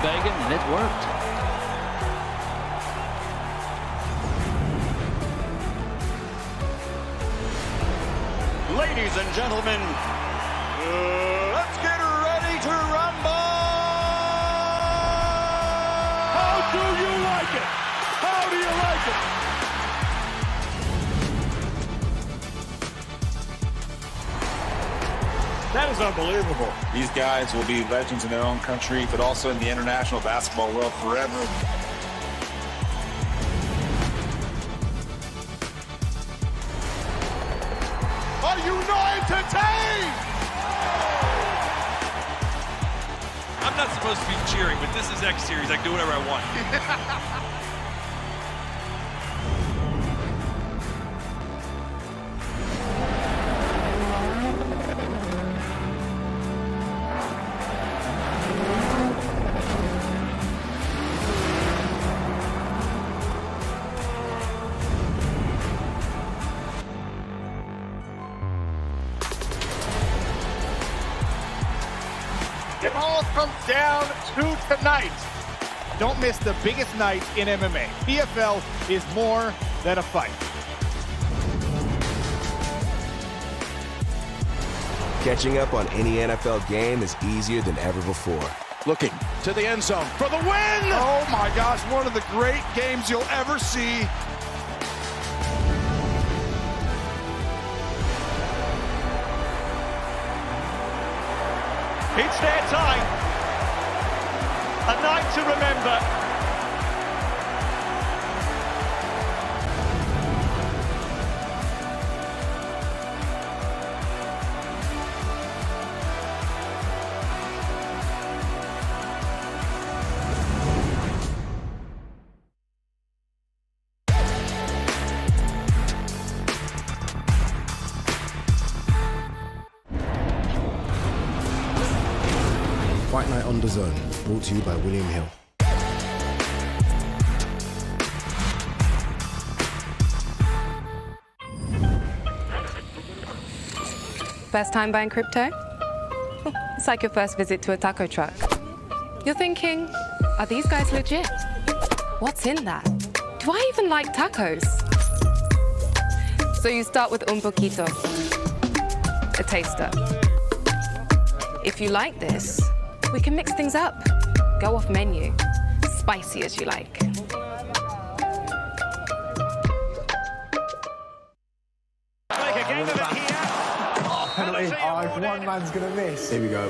Fagan, and it worked. Ladies and gentlemen, let's get ready to rumble! How do you like it? How do you like it? That is unbelievable. These guys will be legends in their own country, but also in the international basketball world forever. Are you not entertained? I'm not supposed to be cheering, but this is X Series. I can do whatever I want. It all comes down to tonight. Don't miss the biggest night in MMA. PFL is more than a fight. Catching up on any NFL game is easier than ever before. Looking to the end zone for the win! Oh my gosh, one of the great games you'll ever see. It's their time. A night to remember. Fight Night on DAZN, brought to you by William Hill. First time buying crypto? It's like your first visit to a taco truck. You're thinking, are these guys legit? What's in that? Do I even like tacos? So you start with un poquito, a taster. If you like this, we can mix things up. Go off menu, spicy as you like. Penalty. Oh, if one man's going to miss. Here we go.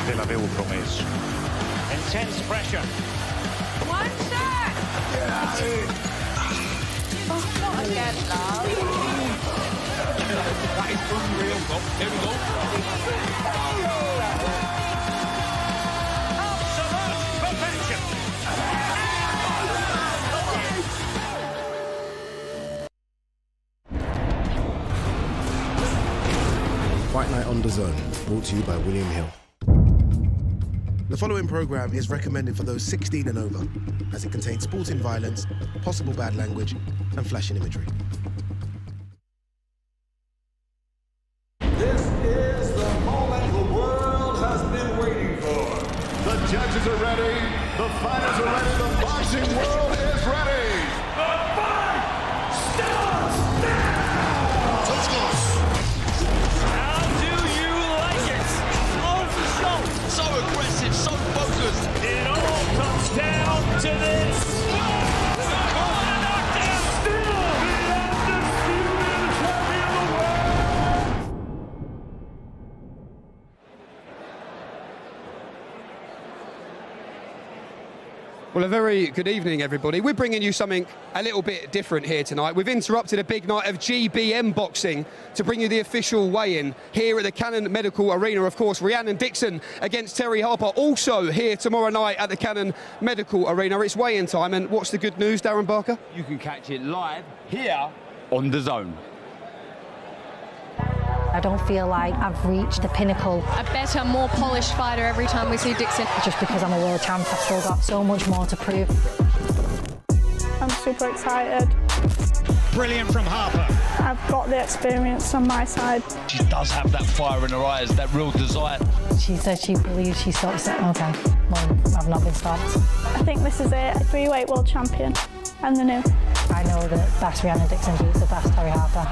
Ve l'avevo promesso. Intense pressure. One shot! Oh, not again, love. That is unreal. Here we go. Absolute perfection. Fight Night on DAZN, brought to you by William Hill. The following program is recommended for those 16 and over, as it contains sporting violence, possible bad language, and flashing imagery. This is the moment the world has been waiting for. The judges are ready, the fighters are ready, the boxing world is ready. The fight starts now! Let's go. How do you like it? On the show. So aggressive, so focused. It all comes down to this. Well, a very good evening, everybody. We're bringing you something a little bit different here tonight. We've interrupted a big night of GBM boxing to bring you the official weigh-in here at the Cannon Medical Arena. Of course, Rhiannon Dixon against Terri Harper, also here tomorrow night at the Cannon Medical Arena. It's weigh-in time, and what's the good news, Darren Barker? You can catch it live here on DAZN. I don't feel like I've reached the pinnacle. A better, more polished fighter every time we see Dixon. Just because I'm a world champ, I've still got so much more to prove. I'm super excited. Brilliant from Harper. I've got the experience on my side. She does have that fire in her eyes, that real desire. She said she believes she stops it. Okay, well, I've not been stopped. I think this is it. 3-weight world champion and the new. I know that that's Rhiannon Dixon beats the best Terri Harper.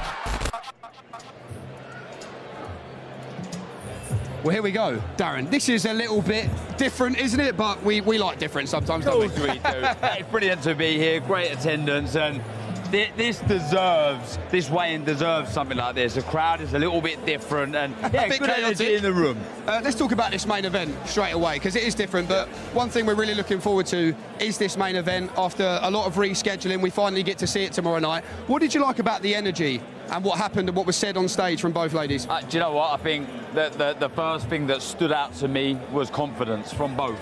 Well, here we go, Darren. This is a little bit different, isn't it? But we like different sometimes, don't we? Of course we do. It's brilliant to be here, great attendance, and this weigh-in deserves something like this. The crowd is a little bit different, and yeah, good energy in the room. Let's talk about this main event straight away, because it is different, but one thing we're really looking forward to is this main event. After a lot of rescheduling, we finally get to see it tomorrow night. What did you like about the energy and what happened and what was said on stage from both ladies? Do you know what? I think that the first thing that stood out to me was confidence from both.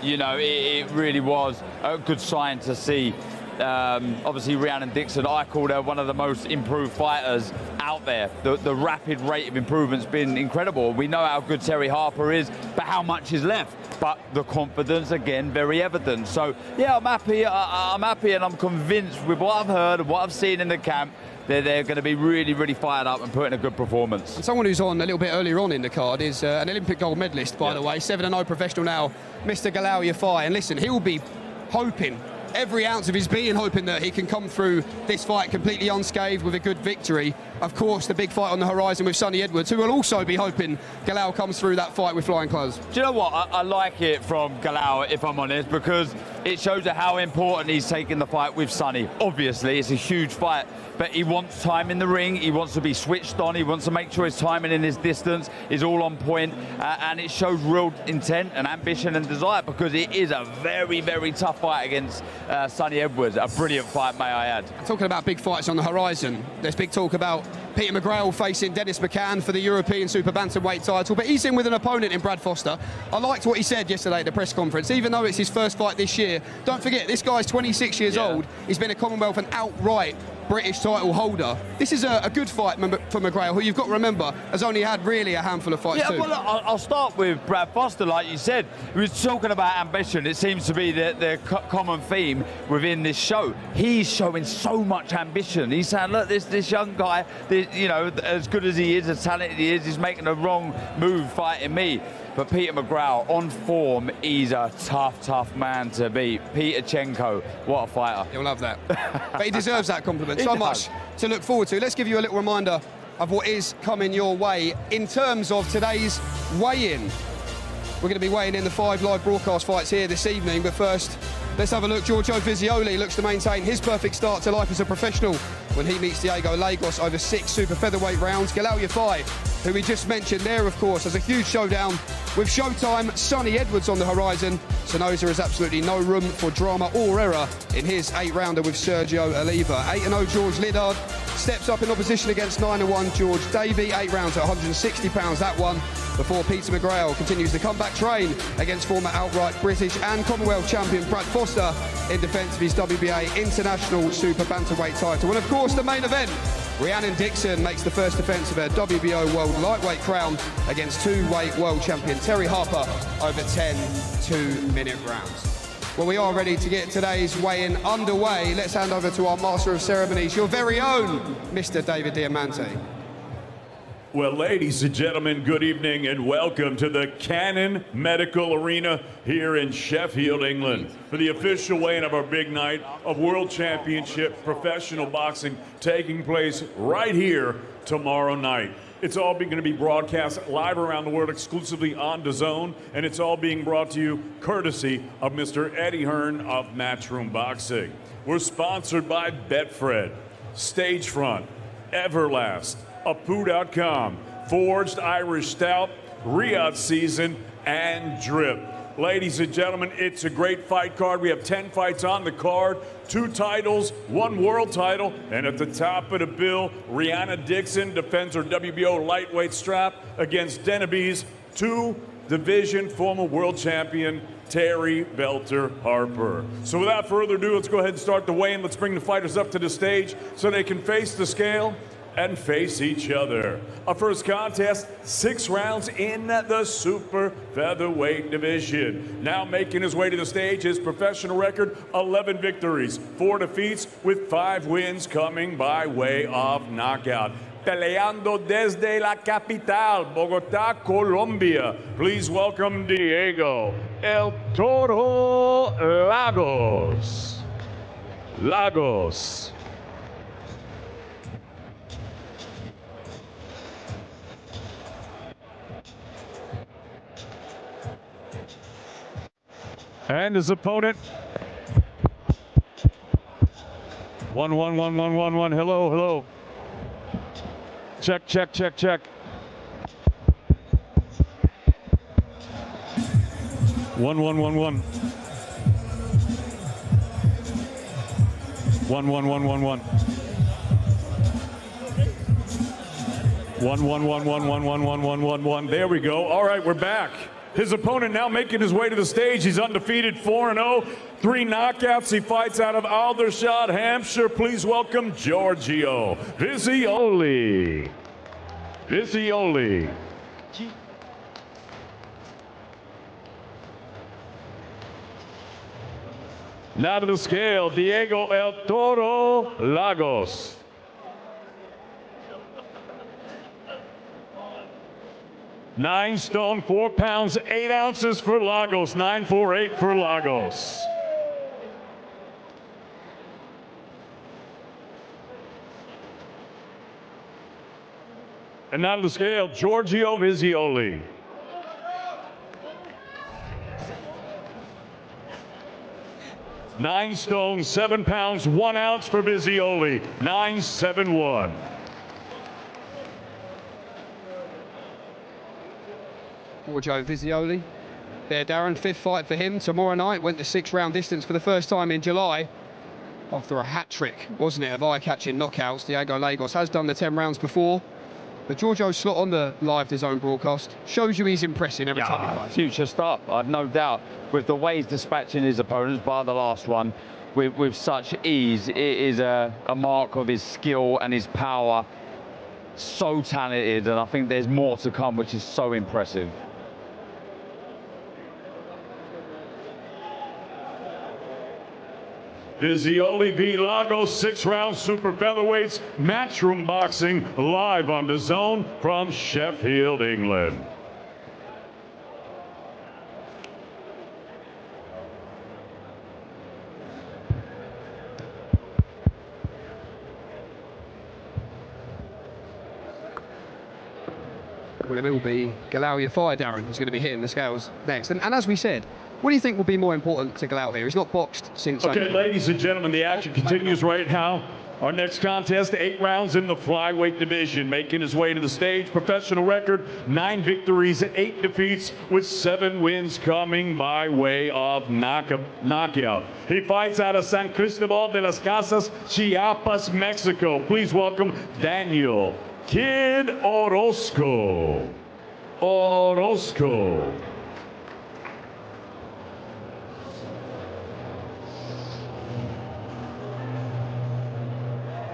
You know, it really was a good sign to see. Obviously, Rhiannon Dixon, I called her one of the most improved fighters out there. The rapid rate of improvement's been incredible. We know how good Terri Harper is, but how much is left? But the confidence, again, very evident. So, yeah, I'm happy. I'm happy, and I'm convinced with what I've heard and what I've seen in the camp, they're going to be really, really fired up and put in a good performance. And someone who's on a little bit earlier on in the card is an Olympic gold medalist, by the way, 7-0 professional now, Mr. Galal Yafai. And listen, he'll be hoping, every ounce of his being, hoping that he can come through this fight completely unscathed with a good victory. Of course, the big fight on the horizon with Sonny Edwards, who will also be hoping Galal comes through that fight with flying colours. Do you know what? I like it from Galal, if I'm honest, because it shows you how important he's taking the fight with Sonny. Obviously, it's a huge fight, but he wants time in the ring. He wants to be switched on. He wants to make sure his timing and his distance is all on point. And it shows real intent and ambition and desire, because it is a very, very tough fight against Sonny Edwards. A brilliant fight, may I add. Talking about big fights on the horizon, there's big talk about Peter McGrail facing Dennis McCann for the European Super Bantamweight title, but he's in with an opponent in Brad Foster. I liked what he said yesterday at the press conference. Even though it's his first fight this year, don't forget, this guy's 26 years old. He's been a Commonwealth and outright British title holder. This is a good fight for McGrail, who you've got to remember has only had really a handful of fights too. Well, I'll start with Brad Foster, like you said. We were talking about ambition. It seems to be the common theme within this show. He's showing so much ambition. He's saying, look, this young guy, you know, as good as he is, as talented he is, he's making a wrong move fighting me. But Peter McGrail, on form, he's a tough man to beat. Peter Chenko, what a fighter. You'll love that. But he deserves that compliment. So much to look forward to. Let's give you a little reminder of what is coming your way in terms of today's weigh-in. We're going to be weighing in the 5 live broadcast fights here this evening, but first, let's have a look. Giorgio Vizioli looks to maintain his perfect start to life as a professional when he meets Diego Lagos over 6 super featherweight rounds. Galal Yafai, who we just mentioned there, of course, has a huge showdown with Showtime Sonny Edwards on the horizon. Sonoza has absolutely no room for drama or error in his 8-rounder with Sergio Oliva. 8-0 George Liddard steps up in opposition against 9-1 George Davey. 8 rounds at 160 pounds, that one, before Peter McGrail continues the comeback train against former outright British and Commonwealth champion Brad Foster in defence of his WBA International Super Bantamweight title. And of course, the main event, Rhiannon Dixon makes the first defence of her WBO World Lightweight crown against 2-weight world champion Terri Harper over 10 2-minute rounds. Well, we are ready to get today's weigh-in underway. Let's hand over to our Master of Ceremonies, your very own Mr. David Diamante. Well, ladies and gentlemen, good evening and welcome to the Cannon Medical Arena here in Sheffield, England, for the official weigh-in of our big night of World Championship professional boxing taking place right here tomorrow night. It's all going to be broadcast live around the world exclusively on DAZN, and it's all being brought to you courtesy of Mr. Eddie Hearn of Matchroom Boxing. We're sponsored by Betfred, Stagefront, Everlast, Apu.com, Forged Irish Stout, Riyadh Season, and Drip. Ladies and gentlemen, it's a great fight card. We have 10 fights on the card, 2 titles, 1 world title, and at the top of the bill, Rhiannon Dixon defends her WBO lightweight strap against Denneby's 2-division former world champion, Terri Belter Harper. So without further ado, let's go ahead and start the weigh-in. Let's bring the fighters up to the stage so they can face the scale and face each other. Our first contest, 6 rounds in the super featherweight division. Now making his way to the stage, his professional record, 11 victories, 4 defeats, with 5 wins coming by way of knockout. Peleando desde la capital, Bogotá, Colombia. Please welcome Diego El Toro Lagos. Lagos. And his opponent. 1 1 1 1 1 1. Hello, hello. Check, check, check, check. 1 1 1 1. 1 1 1 1 1. 1 1 1 1 1 1 1 1 1 1. There we go. All right, we're back. His opponent now making his way to the stage. He's undefeated, 4-0, 3 knockouts. He fights out of Aldershot, Hampshire. Please welcome Giorgio Visioli. Visioli. Now to the scale, Diego El Toro Lagos. Nine stone, 4 pounds, 8 ounces for Lagos. 948 for Lagos. And now to the scale, Giorgio Visioli. Nine stone, 7 pounds, 1 ounce for Visioli. 971. Giorgio Visioli. There, Darren, 5th fight for him tomorrow night. Went the 6-round distance for the first time in July after a hat-trick, wasn't it, of eye-catching knockouts. Diego Lagos has done the 10 rounds before. But Giorgio's slot on the live DAZN broadcast shows you he's impressing every time he fights. Future star, I've no doubt. With the way he's dispatching his opponents, bar the last one, with such ease, it is a mark of his skill and his power. So talented, and I think there's more to come, which is so impressive. Visioli v. Lagos, 6-round super featherweights, matchroom boxing, live on DAZN from Sheffield, England. Well, it will be Galal Yafai, Darren, who's going to be hitting the scales next. And as we said, what do you think will be more important to Galal here? He's not boxed since... Okay, ladies and gentlemen, the action continues right now. Our next contest, 8 rounds in the flyweight division. Making his way to the stage, professional record, 9 victories, 8 defeats, with 7 wins coming by way of knockout. He fights out of San Cristobal de las Casas, Chiapas, Mexico. Please welcome Daniel Kid Orozco. Orozco.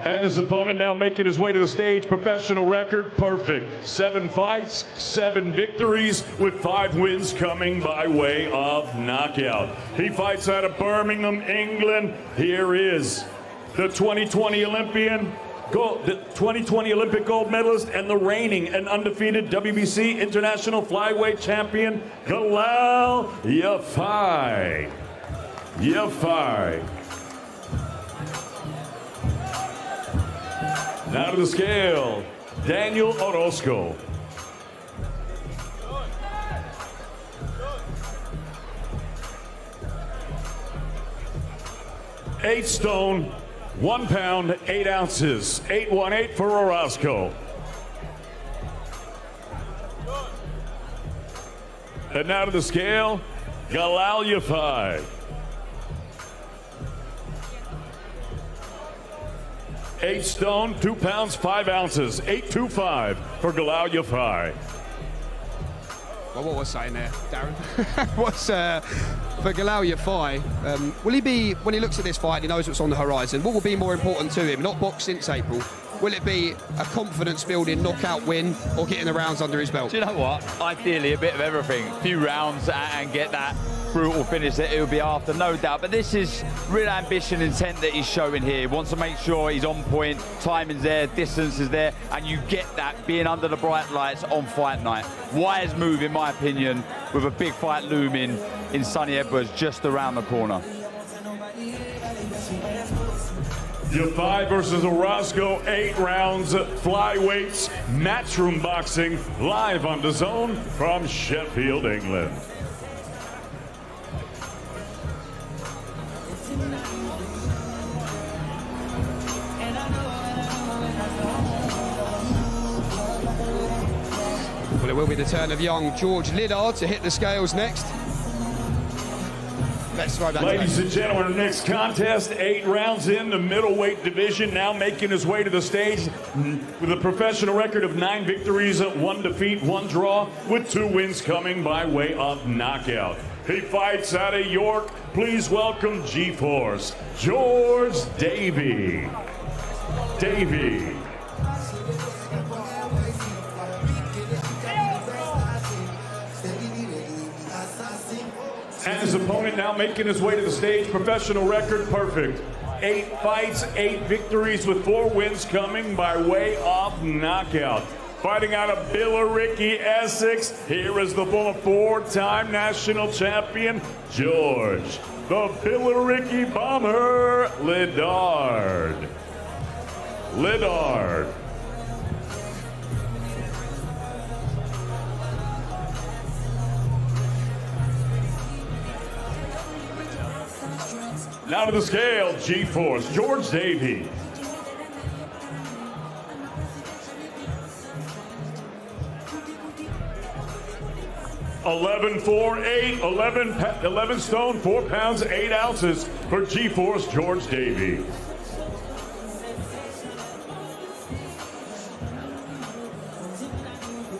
And his opponent now making his way to the stage, professional record, perfect. 7 fights, 7 victories, with 5 wins coming by way of knockout. He fights out of Birmingham, England. Here is the 2020 Olympian, the 2020 Olympic gold medalist, and the reigning and undefeated WBC International Flyweight Champion, Galal Yafai. Yafai. Now to the scale, Daniel Orozco. Eight stone, 1 pound, 8 ounces. 818 for Orozco. And now to the scale, Galal Yafai. 8 stone, 2 pounds, 5 ounces. 825 for Galal Yafai. Well, what was saying there, Darren? What's for Galal Yafai? Will he be, when he looks at this fight, he knows what's on the horizon, what will be more important to him? Not boxed since April, Will it be a confidence-building knockout win or getting the rounds under his belt? Do you know what? Ideally, a bit of everything. A few rounds and get that brutal finish that he'll be after, no doubt. But this is real ambition, intent that he's showing here. He wants to make sure he's on point, timing's there, distance is there, and you get that being under the bright lights on fight night. Wise move, in my opinion, with a big fight looming in Sonny Edwards just around the corner. Your 5 versus Orozco, 8 rounds, flyweights, matchroom boxing, live on DAZN from Sheffield, England. Well, it will be the turn of young George Liddard to hit the scales next. Let's throw that. Ladies and gentlemen, our next contest, 8 rounds in the middleweight division, now making his way to the stage with a professional record of 9 victories, 1 defeat, 1 draw, with 2 wins coming by way of knockout. He fights out of York. Please welcome G-Force, George Davey. Davey. And his opponent now making his way to the stage, professional record perfect. 8 fights, 8 victories with 4 wins coming by way of knockout. Fighting out of Billericay, Essex, here is the former 4-time national champion, George, the Billericay Bomber, Liddard. Liddard. Now to the scale, G-Force, George Davey. $11 stone, 4 pounds, 8 ounces for G-Force, George Davey.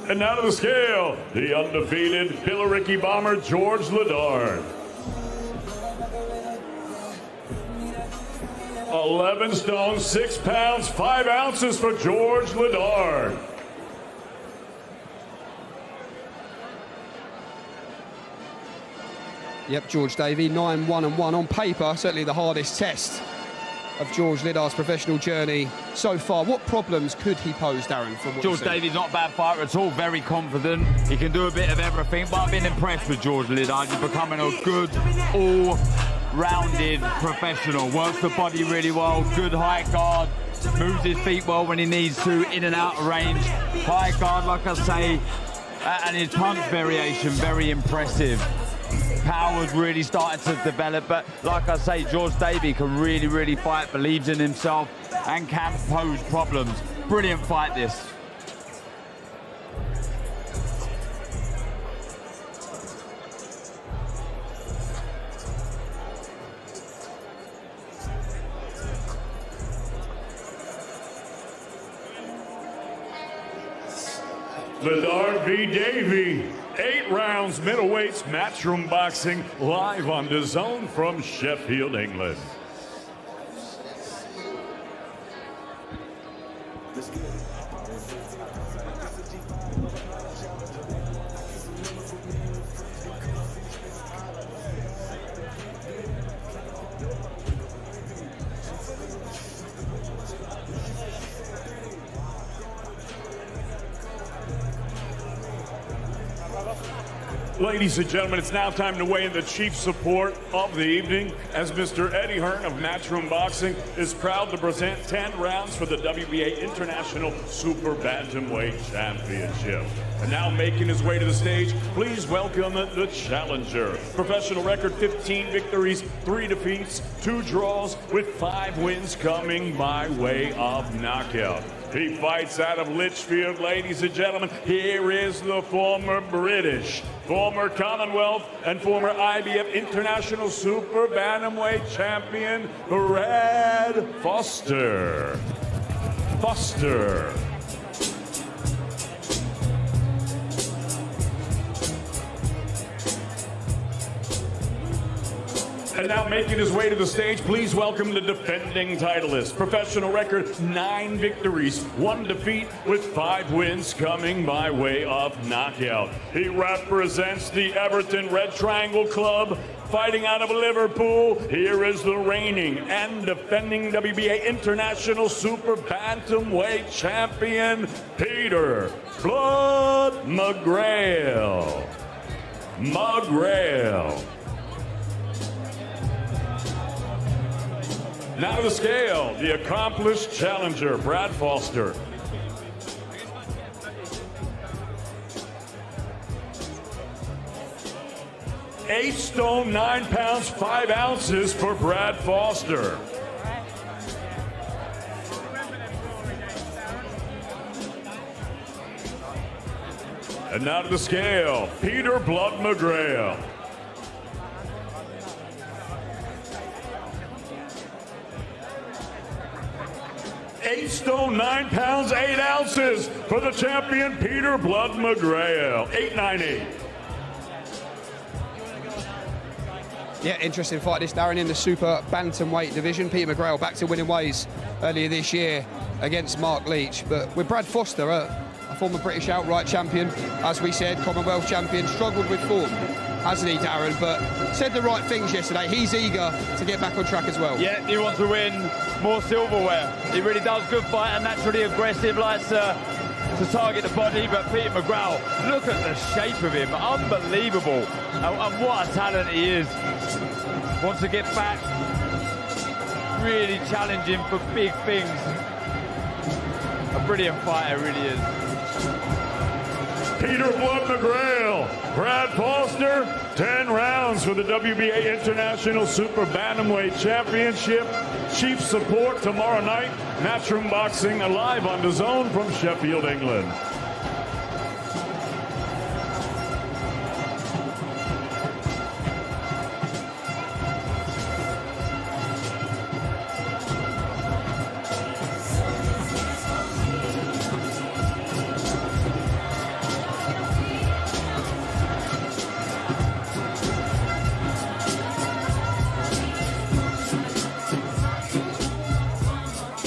And now to the scale, the undefeated Billericay Bomber, George Liddard. 11 stone, 6 pounds, 5 ounces for George Liddard. Yep, George Davey, 9-1-1 on paper, certainly the hardest test of George Liddard's professional journey so far. What problems could he pose, Darren, from what George Davey's not a bad fighter at all, very confident. He can do a bit of everything, but I've been impressed with George Liddard. He's becoming a good, all-rounded professional. Works the body really well, good high guard, moves his feet well when he needs to, in and out of range. High guard, like I say, and his punch variation, very impressive. Power's really starting to develop, but like I say, George Davey can really fight, believes in himself, and can pose problems. Brilliant fight, this. Liddard v. Davey. 8 rounds, middleweights, matchroom boxing, live on DAZN from Sheffield, England. Ladies and gentlemen, it's now time to weigh in the chief support of the evening, as Mr. Eddie Hearn of Matchroom Boxing is proud to present 10 rounds for the WBA International Super Bantamweight Championship. And now making his way to the stage, please welcome the challenger. Professional record, 15 victories, 3 defeats, 2 draws, with 5 wins coming by way of knockout. He fights out of Lichfield, ladies and gentlemen. Here is the former British, former Commonwealth, and former IBF International Super Bantamweight Champion, Brad Foster. Foster. And now making his way to the stage, please welcome the defending titleist. Professional record, 9 victories, 1 defeat with 5 wins coming by way of knockout. He represents the Everton Red Triangle Club, fighting out of Liverpool. Here is the reigning and defending WBA International Super Bantamweight Champion, Peter Blood McGrail. Now to the scale, the accomplished challenger, Brad Foster. Eight stone, 9 pounds, 5 ounces for Brad Foster. And now to the scale, Peter Blood McGrail. Eight stone, 9 pounds, 8 ounces for the champion, Peter Blood McGrail. 898. Yeah, interesting fight this, Darren, in the super bantamweight division. Peter McGrail back to winning ways earlier this year against Mark Leach. But with Brad Foster, a former British outright champion, as we said, Commonwealth champion, struggled with form, hasn't he, Darren? But said the right things yesterday. He's eager to get back on track as well. Yeah, he wants to win more silverware. He really does. Good fighter, naturally aggressive, likes to target the body, but Peter McGrail, look at the shape of him, unbelievable. And what a talent he is. Wants to get back, really challenging for big things. A brilliant fighter, really is. Peter Blood McGrail, Brad Foster, 10 rounds for the WBA International Super Bantamweight Championship. Chief support tomorrow night. Matchroom Boxing live on DAZN from Sheffield, England.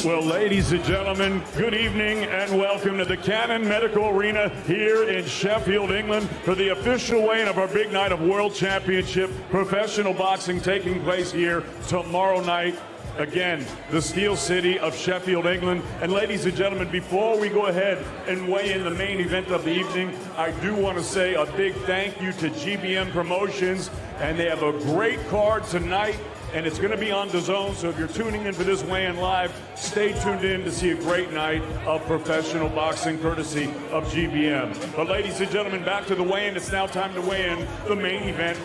Well, ladies and gentlemen, good evening and welcome to the Cannon Medical Arena here in Sheffield, England for the official weigh-in of our big night of World Championship Professional Boxing taking place here tomorrow night. Again, the Steel City of Sheffield, England. And ladies and gentlemen, before we go ahead and weigh in the main event of the evening, I do want to say a big thank you to GBM Promotions, and they have a great card tonight. And it's going to be on DAZN, so if you're tuning in for this weigh-in live, stay tuned in to see a great night of professional boxing courtesy of GBM. But ladies and gentlemen, back to the weigh-in. It's now time to weigh in the main event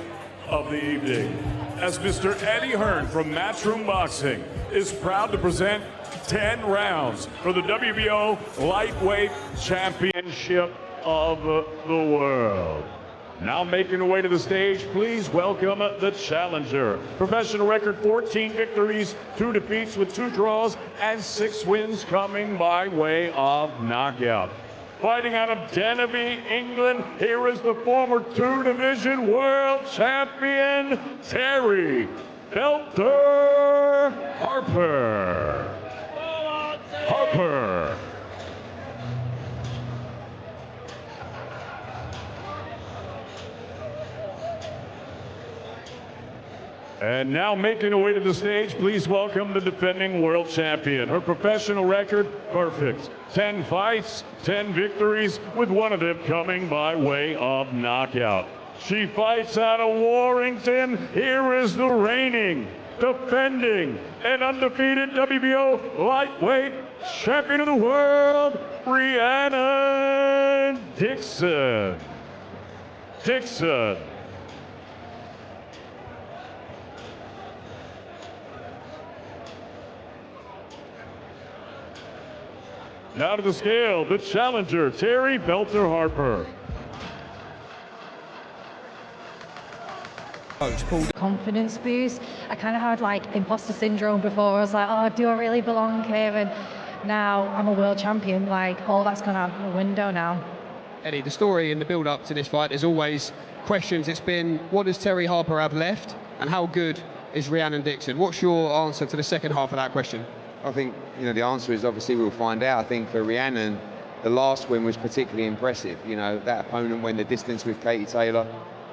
of the evening. As Mr. Eddie Hearn from Matchroom Boxing is proud to present 10 rounds for the WBO Lightweight Championship of the world. Now making her way to the stage, please welcome the challenger. Professional record, 14 victories, 2 defeats with 2 draws, and 6 wins coming by way of knockout. Fighting out of Denby, England, here is the former 2-division world champion, Terri Harper. And now making her way to the stage, please welcome the defending world champion. Her professional record, perfect. 10 fights, 10 victories, with 1 of them coming by way of knockout. She fights out of Warrington. Here is the reigning, defending, and undefeated WBO lightweight champion of the world, Rhiannon Dixon. Now to the scale, the challenger, Terri Harper. Confidence boost. I kind of had like imposter syndrome before. I was like, oh, do I really belong here? And now I'm a world champion. Like, all that's gone out the window now. Eddie, the story in the build-up to this fight is always questions. It's been, what does Terri Harper have left, and how good is Rhiannon Dixon. What's your answer to the second half of that question? I think, the answer is obviously we'll find out. I think for Rhiannon, the last win was particularly impressive. That opponent went the distance with Katie Taylor.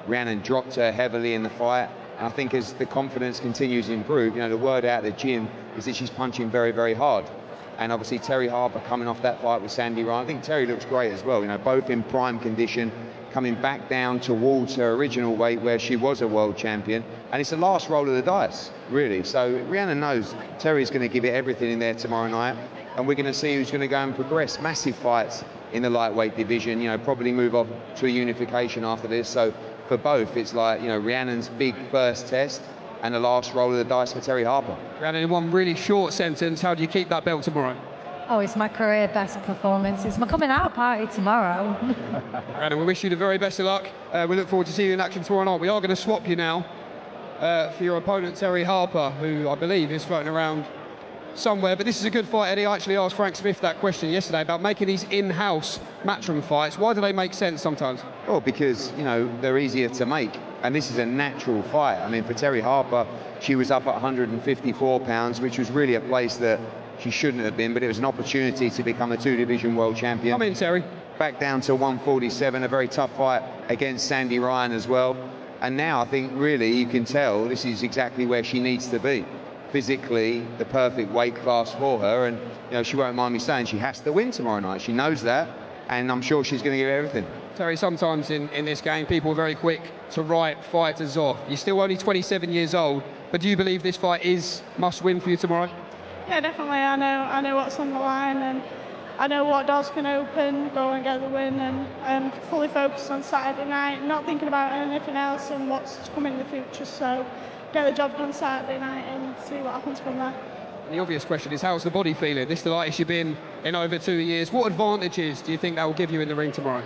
Rhiannon dropped her heavily in the fight. And I think as the confidence continues to improve, the word out of the gym is that she's punching very, very hard. And obviously Terri Harper coming off that fight with Sandy Ryan. I think Terri looks great as well, both in prime condition, coming back down towards her original weight where she was a world champion. And it's the last roll of the dice, really. So Rhiannon knows Terry's going to give it everything in there tomorrow night. And we're going to see who's going to go and progress. Massive fights in the lightweight division, probably move off to a unification after this. So for both, it's like, Rhiannon's big first test and the last roll of the dice for Terri Harper. Rhiannon, in one really short sentence, how do you keep that belt tomorrow? Oh, it's my career best performance. It's my coming out party tomorrow. Rhiannon, we wish you the very best of luck. We look forward to seeing you in action tomorrow night. We are going to swap you now for your opponent, Terri Harper, who I believe is floating around somewhere. But this is a good fight, Eddie. I actually asked Frank Smith that question yesterday about making these in-house matchroom fights. Why do they make sense sometimes? Well, because, they're easier to make. And this is a natural fight. I mean, for Terri Harper, she was up at 154 pounds, which was really a place that she shouldn't have been, but it was an opportunity to become a two-division world champion. I'm in, Terri. Back down to 147, a very tough fight against Sandy Ryan as well. And now I think really you can tell this is exactly where she needs to be. Physically, the perfect weight class for her. And, she won't mind me saying she has to win tomorrow night. She knows that, and I'm sure she's going to give everything. Terri, sometimes in this game, people are very quick to write fighters off. You're still only 27 years old, but do you believe this fight is must-win for you tomorrow? Yeah, definitely. I know what's on the line, and I know what doors can open, go and get the win, and I'm fully focused on Saturday night, not thinking about anything else and what's coming in the future. So get the job done Saturday night and see what happens from there. The obvious question is, how's the body feeling? This is the lightest you've been in over 2 years. What advantages do you think that will give you in the ring tomorrow?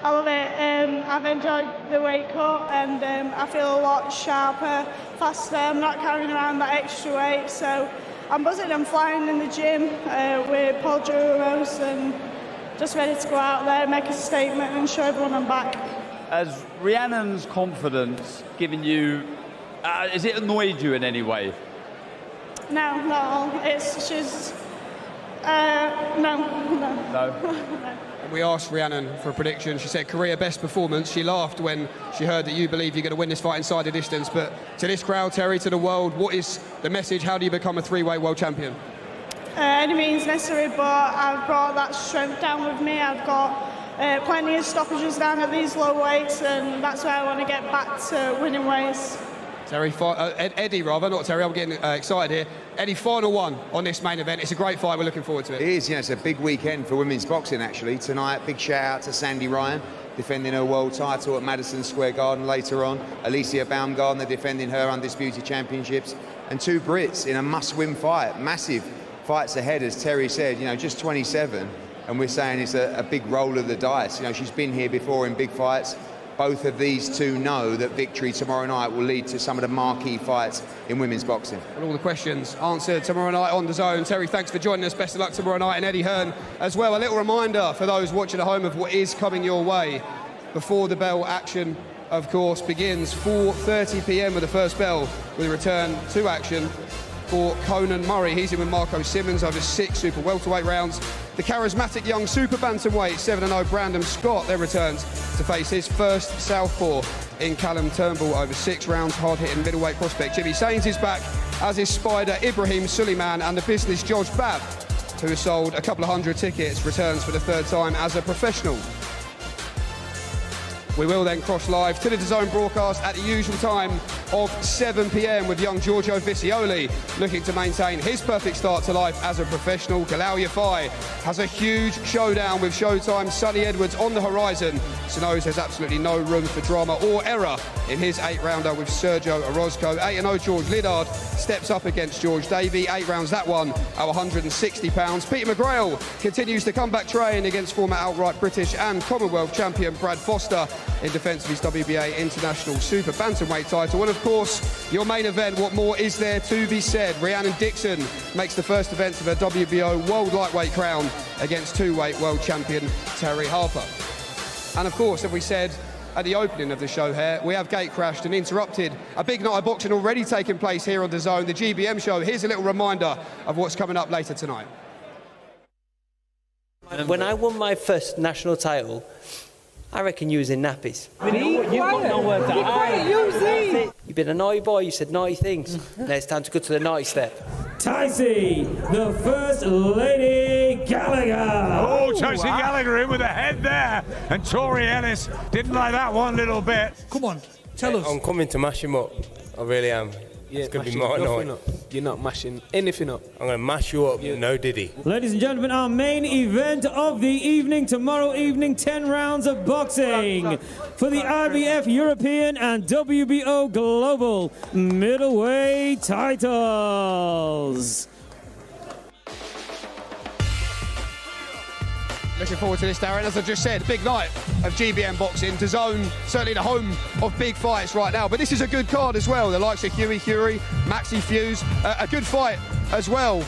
I love it. I've enjoyed the weight cut, and I feel a lot sharper, faster. I'm not carrying around that extra weight, so I'm buzzing. I'm flying in the gym with Paul Juros and just ready to go out there, make a statement and show everyone I'm back. Has Rhiannon's confidence given you, has it annoyed you in any way? No, not at all. She's, no. We asked Rhiannon for a prediction. She said career best performance. She laughed when she heard that you believe you're going to win this fight inside the distance. But to this crowd, Terri, to the world, what is the message? How do you become a three-weight world champion? Any means necessary, but I've brought that strength down with me. I've got plenty of stoppages down at these low weights, and that's where I want to get back to winning ways. Terri, Eddie, rather, not Terri, I'm getting excited here. Eddie, final one on this main event. It's a great fight, we're looking forward to it. It is, it's a big weekend for women's boxing, actually. Tonight, big shout out to Sandy Ryan, defending her world title at Madison Square Garden later on. Alicia Baumgartner defending her undisputed championships. And two Brits in a must-win fight. Massive fights ahead, as Terri said, just 27. And we're saying it's a big roll of the dice. She's been here before in big fights. Both of these two know that victory tomorrow night will lead to some of the marquee fights in women's boxing. And all the questions answered tomorrow night on DAZN. Terri, thanks for joining us. Best of luck tomorrow night. And Eddie Hearn as well. A little reminder for those watching at home of what is coming your way. Before the bell, action, of course, begins 4:30 p.m. with the first bell, with a return to action for Conan Murray. He's in with Marco Simmons over 6 super welterweight rounds. The charismatic young super bantamweight 7-0 Brandon Scott then returns to face his first southpaw in Callum Turnbull over 6 rounds. Hard-hitting middleweight prospect Jimmy Sains is back, as is Spider Ibrahim Suleiman, and the business George Babb, who has sold a couple of hundred tickets, returns for the 3rd time as a professional. We will then cross live to the DAZN broadcast at the usual time of 7 p.m. with young Giorgio Visioli looking to maintain his perfect start to life as a professional. Galal Yafai has a huge showdown with Showtime's Sonny Edwards on the horizon. So knows there's absolutely no room for drama or error in his 8-rounder with Sergio Orozco. 8-0 George Liddard steps up against George Davey. 8 rounds that one at 160 pounds. Peter McGrail continues to comeback train against former outright British and Commonwealth champion Brad Foster in defence of his WBA International Super Bantamweight title. And of course, your main event, what more is there to be said? Rhiannon Dixon makes the first defence of her WBO World Lightweight crown against 2-weight world champion Terri Harper. And of course, as we said, at the opening of the show here. We have gate crashed and interrupted a big night of boxing already taking place here on DAZN, the GBM show. Here's a little reminder of what's coming up later tonight. When I won my first national title, I reckon you was in nappies. You've been a naughty boy, you said naughty things. Now it's time to go to the naughty step. Ticey, the First Lady Gallagher. Oh, Chasey Gallagher in with a head there. And Tori Ellis didn't like that one little bit. Come on, tell us. I'm coming to mash him up. I really am. Yeah, it's going to be my night. You're not mashing anything up. I'm going to mash you up, no diddy. Ladies and gentlemen, our main event of the evening, tomorrow evening, 10 rounds of boxing for the IBF European and WBO Global middleweight titles. Looking forward to this, Darren. As I just said, big night of GBM boxing. DAZN, certainly the home of big fights right now. But this is a good card as well. The likes of Huey Fury, Maxi Fuse. A good fight as well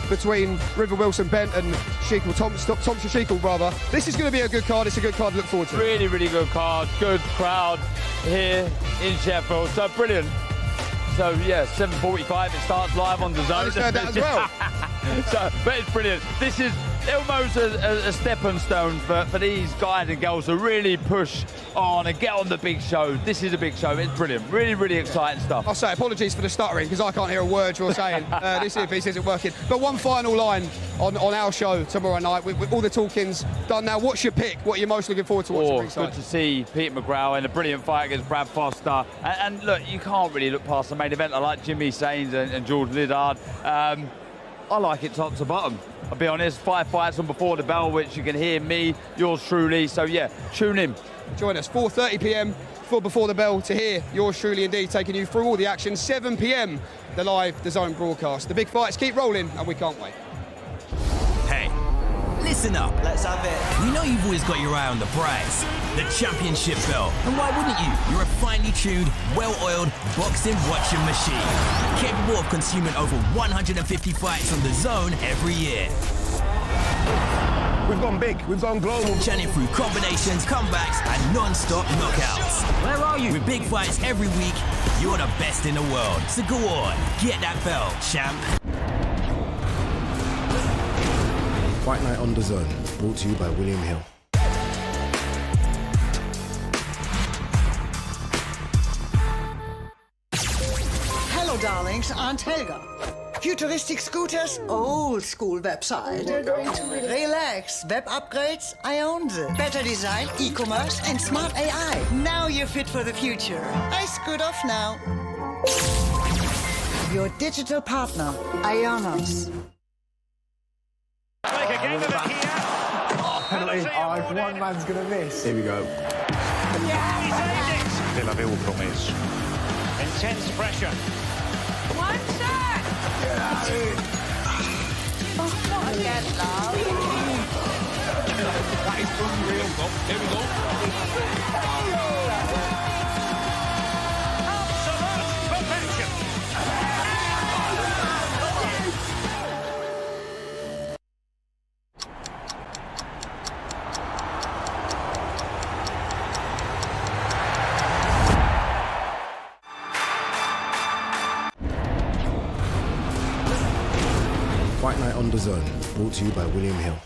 between River Wilson Bent and Thompson Shekel, brother. This is going to be a good card. It's a good card to look forward to. Really, really good card. Good crowd here in Sheffield. So brilliant. So yeah, 7:45. It starts live on DAZN. I just heard that as well. But it's brilliant. This is almost a stepping stone for these guys and girls to really push on and get on the big show. This is a big show. It's brilliant. Really, really exciting stuff. I'll say apologies for the stuttering because I can't hear a word you're saying. This earpiece isn't working. But one final line on our show tomorrow night. With all the talking's done now, what's your pick? What are you most looking forward to watching ringside? Good to see Pete McGraw in a brilliant fight against Brad Foster. And look, you can't really look past the main event. I like Jimmy Sains and George Liddard. I like it top to bottom. I'll be honest, 5 fights on Before the Bell, which you can hear me, yours truly. So yeah, tune in. Join us 4:30 p.m. for Before the Bell to hear yours truly indeed taking you through all the action. 7 p.m. the live DAZN broadcast. The big fights keep rolling and we can't wait. Hey, listen up. Let's have it. We know you've always got your eye on the prize, the championship belt. And why wouldn't you? You're a finely tuned, well-oiled boxing watching machine, capable of consuming over 150 fights on DAZN every year. We've gone big, we've gone global. Churning through combinations, comebacks, and non-stop knockouts. Where are you? With big fights every week, you're the best in the world. So go on, get that belt, champ. Fight Night on DAZN, brought to you by William Hill. Hello, darlings. Aunt Helga. Futuristic scooters, old school website. Relax, web upgrades, I own them. Better design, e-commerce, and smart AI. Now you're fit for the future. I scoot off now. Your digital partner, Ionos. Make a game of it here. Penalty. If one man's going to miss. Here we go. Still a real promise. Intense pressure. One shot. Oh, not again, love. That is unreal. Here we go. Absolute perfection. Fight Night on DAZN, brought to you by William Hill.